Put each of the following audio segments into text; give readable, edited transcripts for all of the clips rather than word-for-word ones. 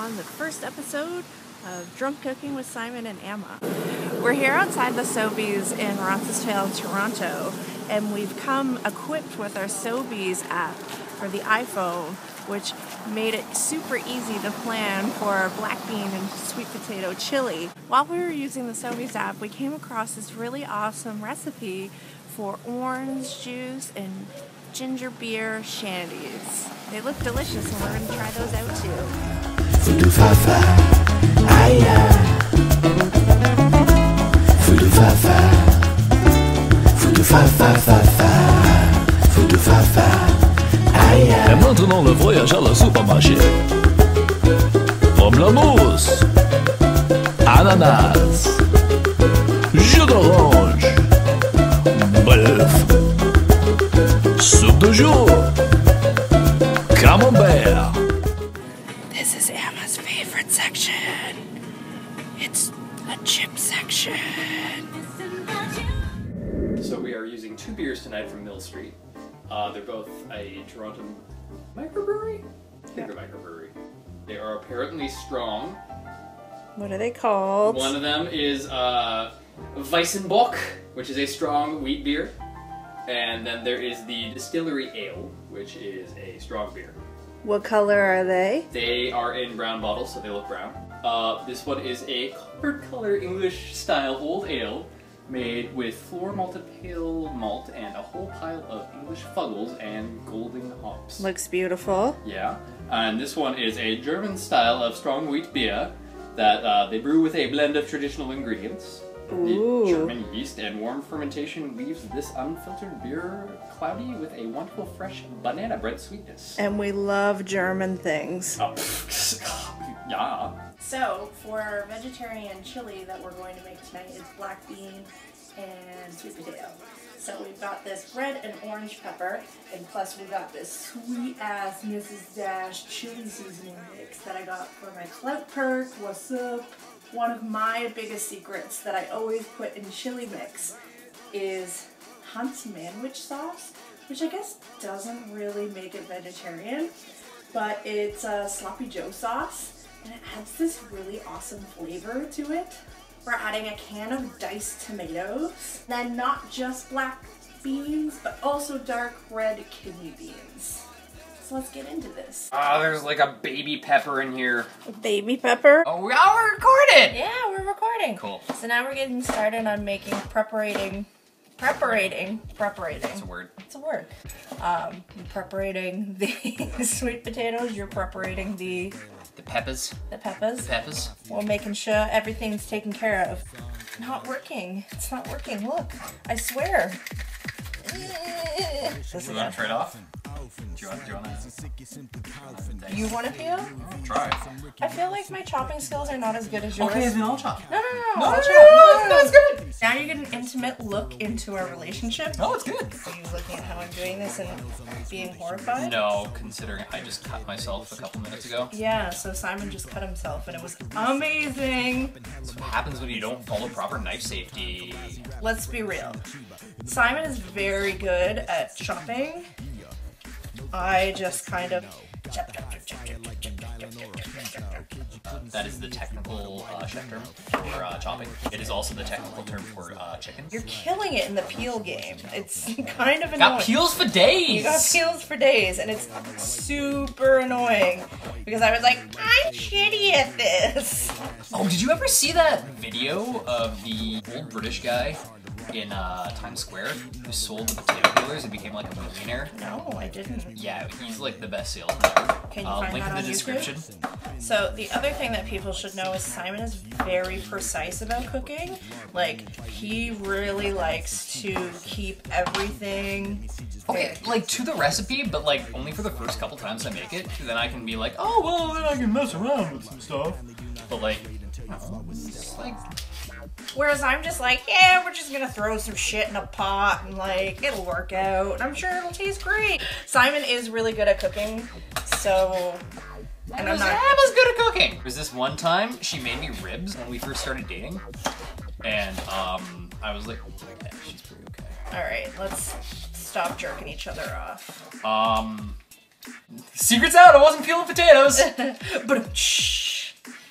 on the first episode of Drunk Cooking with Simon and Emma. We're here outside the Sobeys in Roncesvalles, Toronto, and we've come equipped with our Sobeys app for the iPhone, which made it super easy to plan for black bean and sweet potato chili. While we were using the Sobeys app, we came across this really awesome recipe for orange juice and ginger beer shandies. They look delicious and we're going to try those out too. Fudu fafa, aya. Fudu fafa, fudu fafa fafa, fudu fafa, aya. Et maintenant le voyage à la supermarché. Pomme la mousse, ananas, jus d'orange, bœuf, soupe de jour, camembert. This is Emma's favorite section. It's a chip section. So we are using two beers tonight from Mill Street. They're both a Toronto microbrewery? I think they're microbrewery. They are apparently strong. What are they called? One of them is Weissenbock, which is a strong wheat beer. And then there is the Distillery Ale, which is a strong beer. What color are they? They are in brown bottles, so they look brown. This one is a coppered color English style old ale made with floor malted pale malt and a whole pile of English fuggles and golden hops. Looks beautiful. Yeah, and this one is a German style of strong wheat beer that they brew with a blend of traditional ingredients. Ooh. The German yeast and warm fermentation leaves this unfiltered beer cloudy with a wonderful fresh banana bread sweetness. And we love German things. Oh, yeah. So, for our vegetarian chili that we're going to make tonight is black bean and sweet potato. So we've got this red and orange pepper, and plus we've got this sweet-ass Mrs. Dash chili seasoning mix that I got for my Clout Perk. What's up? One of my biggest secrets that I always put in chili mix is Hunt's Manwich sauce, which I guess doesn't really make it vegetarian, but it's a Sloppy Joe sauce, and it adds this really awesome flavor to it. We're adding a can of diced tomatoes, then not just black beans, but also dark red kidney beans. So let's get into this. Ah, there's like a baby pepper in here. Baby pepper? Oh, we're recording! Yeah, we're recording. Cool. So now we're getting started on making preparating. That's a word. It's a word. Preparating the sweet potatoes. You're preparating the peppers. The peppers. The peppers. We're making sure everything's taken care of. Not working. It's not working. Look, I swear. Do you want to try it off? Do you want to? You want to peel? Try. I feel like my chopping skills are not as good as yours. Okay, then I'll chop. No. No, I'll chop. no, that's good. Now you get an intimate look into our relationship. Oh, it's good. Are you looking at how I'm doing this and being horrified? No, considering I just cut myself a couple minutes ago. Yeah, so Simon just cut himself and it was amazing. That's what happens when you don't follow proper knife safety. Let's be real. Simon is very good at chopping. I just kind of chop. That is the technical chef term for chopping. It is also the technical term for chicken. You're killing it in the peel game. It's kind of annoying. Got peels for days! You got peels for days, and it's super annoying. Because I was like, I'm shitty at this. Oh, did you ever see that video of the old British guy in Times Square who sold the potato peelers and became like a millionaire? No, I didn't. Yeah, he's like the best salesman ever. Can you find link that in on the description. YouTube? So the other thing that people should know is Simon is very precise about cooking. Like, he really likes to keep everything. Okay, like to the recipe, but like only for the first couple times I make it. Then I can be like, oh well, then I can mess around with some stuff. But like, it's just like. Whereas I'm just like, yeah, we're just gonna throw some shit in a pot and like, it'll work out. I'm sure it'll taste great. Simon is really good at cooking, so... And I'm not... Emma's good at cooking! There was this one time, she made me ribs when we first started dating. And, I was like, yeah, she's pretty okay. Alright, let's stop jerking each other off. Secret's out, I wasn't peeling potatoes! But shh.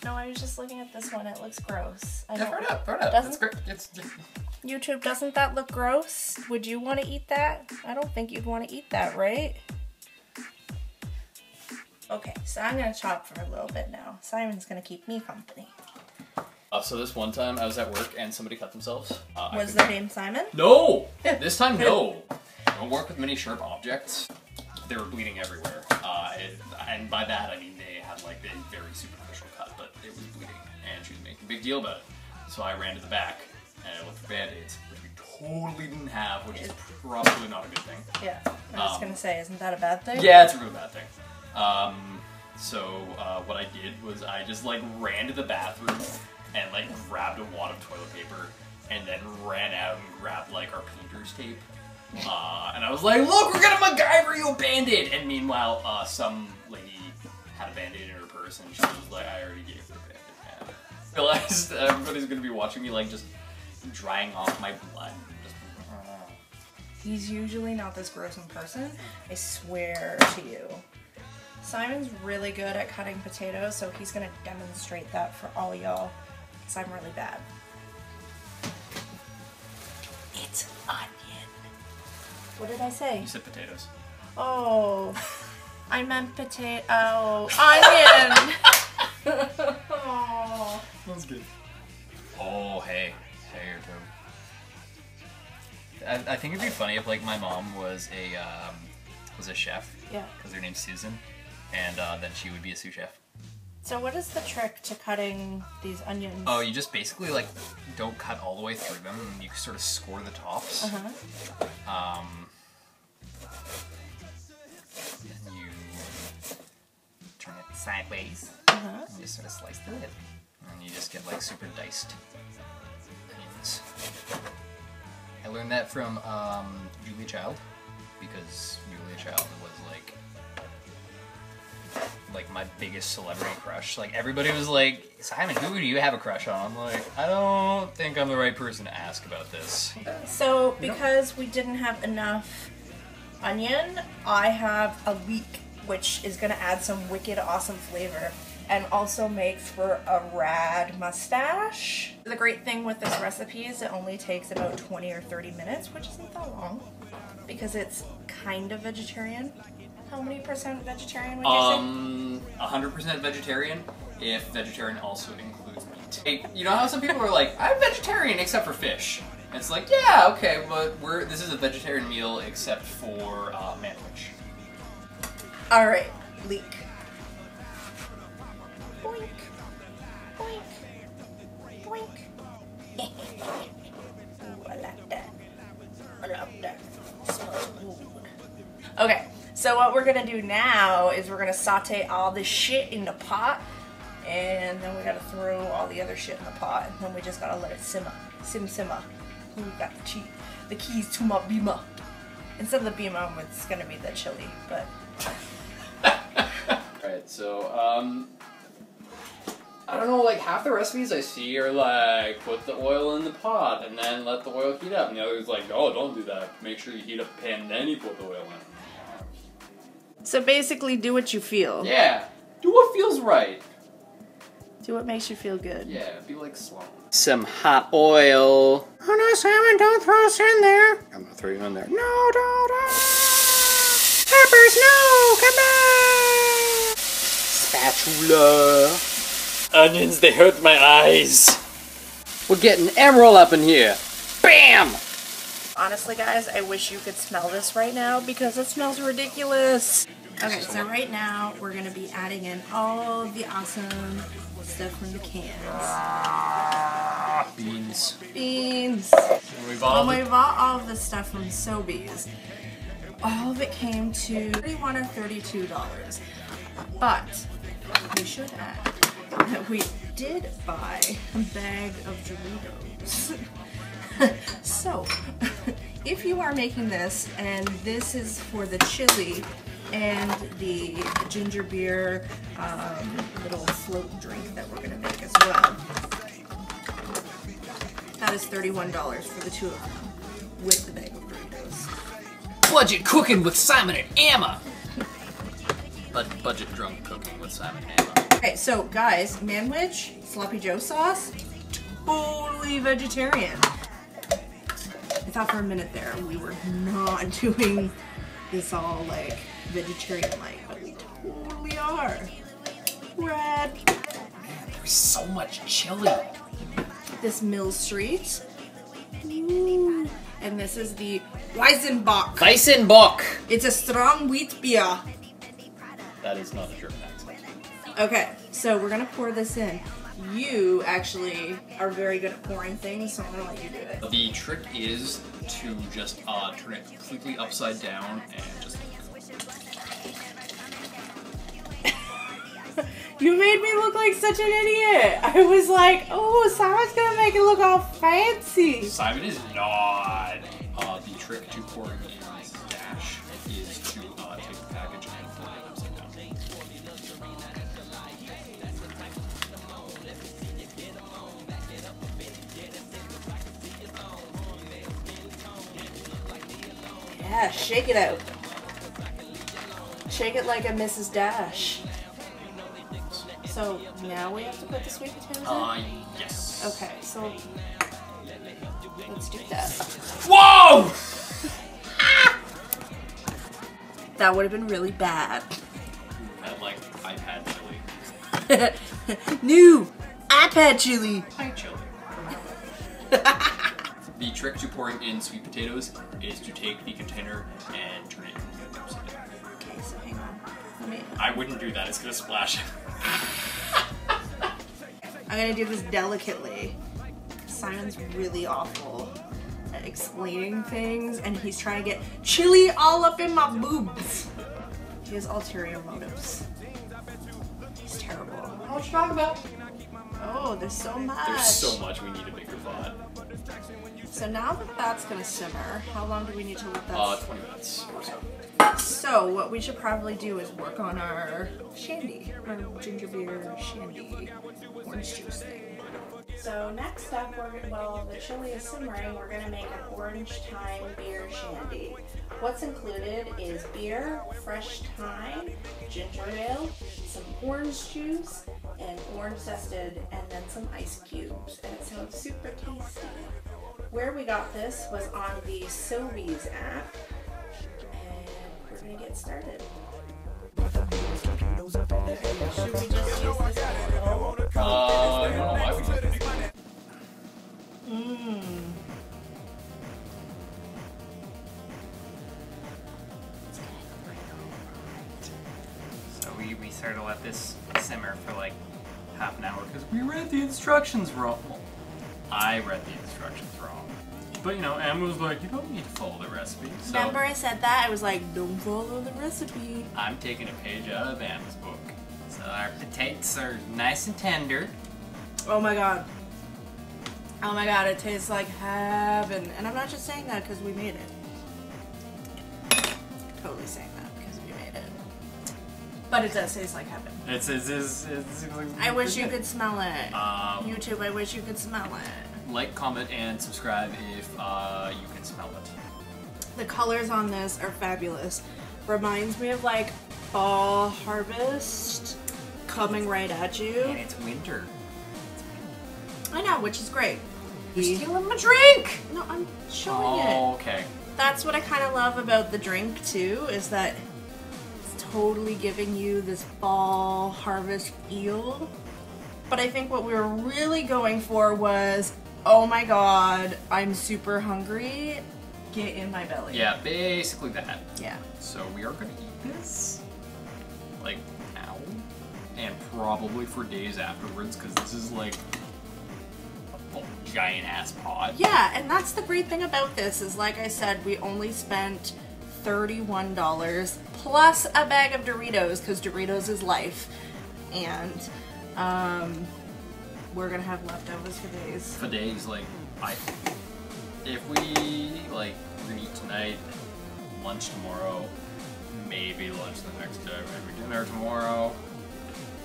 No, I was just looking at this one. It looks gross. I Yeah, don't- throw it up, throw it up. Doesn't- It's great. It's YouTube, doesn't that look gross? Would you want to eat that? I don't think you'd want to eat that, right? Okay, so I'm going to chop for a little bit now. Simon's going to keep me company. So this one time I was at work and somebody cut themselves. Was their name Simon? No! This time, no. Don't work with many sharp objects. They were bleeding everywhere. And by that I mean they had like a very superficial cut, but it was bleeding and she was making a big deal about it. So I ran to the back and I looked for band-aids, which we totally didn't have, which is probably not a good thing. Yeah, I was going to say, isn't that a bad thing? Yeah, it's a real bad thing. So what I did was I just like ran to the bathroom and like grabbed a wad of toilet paper and then ran out and grabbed like our painter's tape. And I was like, look, we're gonna MacGyver you a Band-Aid! And meanwhile, some lady had a Band-Aid in her purse and she was like, I already gave her a Band-Aid, man. I realized everybody's gonna be watching me like just drying off my blood. He's usually not this gross in person, I swear to you. Simon's really good at cutting potatoes, so he's gonna demonstrate that for all y'all, because I'm really bad. It's onion. What did I say? You said potatoes. Oh, I meant potato. Oh, onion! Oh. That's good. Oh, hey. Hey, your toe. I think it'd be funny if like my mom was a chef. Yeah. Because her name's Susan, and then she would be a sous chef. So what is the trick to cutting these onions? Oh, you just basically like don't cut all the way through them. You sort of score the tops. And you turn it sideways. And you just sort of slice through it, and you just get like super diced onions. I learned that from Julia Child, because Julia Child was like my biggest celebrity crush. Like everybody was like, Simon, who do you have a crush on? I'm like, I don't think I'm the right person to ask about this. So because we didn't have enough onion, I have a leek, which is gonna add some wicked awesome flavor and also make for a rad mustache. The great thing with this recipe is it only takes about 20 or 30 minutes, which isn't that long, because it's kind of vegetarian. How many percent vegetarian would you say? 100% vegetarian, if vegetarian also includes meat. Hey, you know how some people are like, I'm vegetarian except for fish. And it's like, yeah, okay, but this is a vegetarian meal except for manwich. Alright, leek. Boink. Boink. Boink. Ooh, I like that. I like that. Smells good. Okay, so what we're gonna do now is we're gonna saute all this shit in the pot, and then we gotta throw all the other shit in the pot, and then we just gotta let it simmer. Simmer. Who got the keys to my beamer? Instead of the beamer, it's gonna be the chili, but... Alright, so, I don't know, like half the recipes I see are like, put the oil in the pot and then let the oil heat up. And the other's like, oh, don't do that. Make sure you heat up the pan and then you put the oil in. So basically, do what you feel. Yeah, do what feels right. Do what makes you feel good. Yeah, be like Sloan. Some hot oil. Oh no, Simon, don't throw us in there. I'm gonna throw you in there. No, don't. Peppers, no, come back. Spatula. Onions, they hurt my eyes. We're getting emerald up in here. Bam! Honestly, guys, I wish you could smell this right now because it smells ridiculous. Okay, so right now we're gonna be adding in all the awesome stuff from the cans. Beans. Beans. When we bought When we bought all of this stuff from Sobeys, all of it came to $31 or $32. But we should add that we did buy a bag of Doritos. So, if you are making this, and this is for the chili and the ginger beer little float drink that we're going to make as well, that is $31 for the two of them, with the bag of Doritos. Budget cooking with Simon and Emma. Budget drunk cooking with Simon and Emma. Okay, so guys, manwich, sloppy joe sauce, totally vegetarian. I thought for a minute there we were not doing this all like vegetarian-like, but we totally are. Red. There's so much chili. This Mill Street. Ooh. And this is the Weizenbock. Weizenbock. It's a strong wheat beer. That is not a German accent. Okay, so we're gonna pour this in. You actually are very good at pouring things, so I'm gonna let you do it. The trick is to just turn it completely upside down and just... You made me look like such an idiot. I was like, oh, Simon's gonna make it look all fancy. Simon is not. The trick to pouring in this dash is to take the package and turn it upside down. Yeah, shake it out. Shake it like a Mrs. Dash. So now we have to put the sweet potatoes in? Yes. Okay, so let's do that. Whoa! That would have been really bad. Had like iPad chili. New iPad chili. Hi, chili. The trick to pouring in sweet potatoes is to take the container and turn it upside down. Okay, so hang on. Let me. I wouldn't do that. It's gonna splash. I'm gonna do this delicately. Simon's really awful at explaining things, and he's trying to get chili all up in my boobs. He has ulterior motives. He's terrible. How much to talk about? Oh, there's so much. There's so much. We need a bigger pot. So now that that's gonna simmer, how long do we need to let that? 20 minutes or so. So what we should probably do is work on our shandy, our ginger beer shandy orange juice thing. So next up, while the chili is simmering, we're going to make an orange thyme beer shandy. What's included is beer, fresh thyme, ginger ale, some orange juice, and orange zested, and then some ice cubes. And it sounds super tasty. Where we got this was on the Sobeys app. We're gonna get started. Should we just use this bowl? I don't know why we just make it. So we sort of let this simmer for like half an hour because we read the instructions wrong. Well, I read the instructions wrong. But you know, Emma was like, you don't need to follow the recipe. So Remember I said that? I was like, don't follow the recipe. I'm taking a page out of Emma's book. So our potatoes are nice and tender. Oh my god. Oh my god, it tastes like heaven. And I'm not just saying that because we made it. Totally saying that because we made it. But it does taste like heaven. It's I wish you could smell it. YouTube, I wish you could smell it. like, comment, and subscribe if you can smell it. The colors on this are fabulous. Reminds me of like fall harvest coming right at you. And it's winter. I know, which is great. You're stealing my drink! No, I'm showing it. Oh, okay. That's what I kind of love about the drink too, is that it's totally giving you this fall harvest feel. But I think what we were really going for was, oh my god, I'm super hungry. Get in my belly. Yeah, basically that. Yeah. So we are gonna eat this, like, now, and probably for days afterwards, because this is like a giant ass pot. Yeah, and that's the great thing about this is, like I said, we only spent $31 plus a bag of Doritos, because Doritos is life. And we're gonna have leftovers for days. For days, like, if we, like, we're gonna eat tonight, lunch tomorrow, maybe lunch the next day, maybe dinner tomorrow.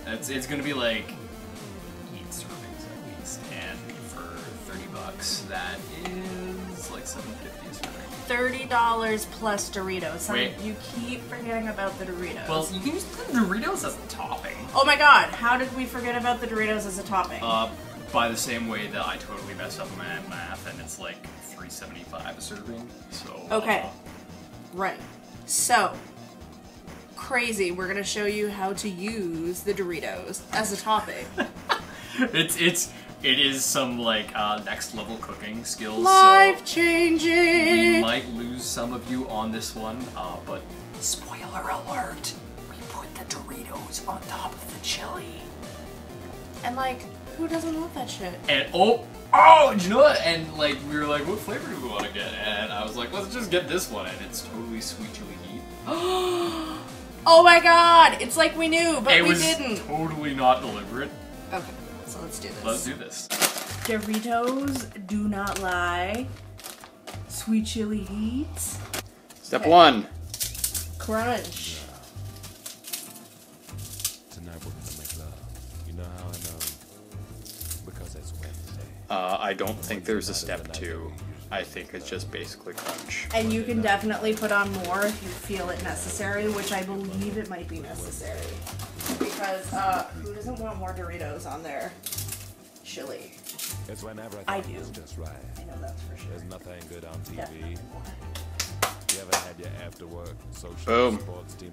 It's gonna be like 8 servings at least, and for $30, that is like $7.50 is fine. $30 plus Doritos. Wait. You keep forgetting about the Doritos. Well, you can use the Doritos as a topping. Oh my god, how did we forget about the Doritos as a topping? By the same way that I totally messed up my math, and it's like $3.75 a serving. So. Okay. Right. So, crazy. We're gonna show you how to use the Doritos as a topping. It is some like next level cooking skills. Life So changing. we might lose some of you on this one, but spoiler alert: we put the Doritos on top of the chili. And like, who doesn't love that shit? And do you know what? And like we were like, what flavor do we want to get? And I was like, let's just get this one, and it's totally sweet chili heat. Oh my god! It's like we knew, but we didn't. It was totally not deliberate. Okay, so let's do this. Let's do this. Doritos do not lie. Sweet chili heat. Step 1. Crunch. Tonight we're gonna make love. You know how I know? Because it's Wednesday. I don't think there's a step 2. I think it's just basically crunch. And you can definitely put on more if you feel it necessary, which I believe it might be necessary. Because who doesn't want more Doritos on their chili? It's whenever I thought it do. was just right. I know that's for sure. There's nothing good on TV. Definitely. You ever had your after work social Boom. sports team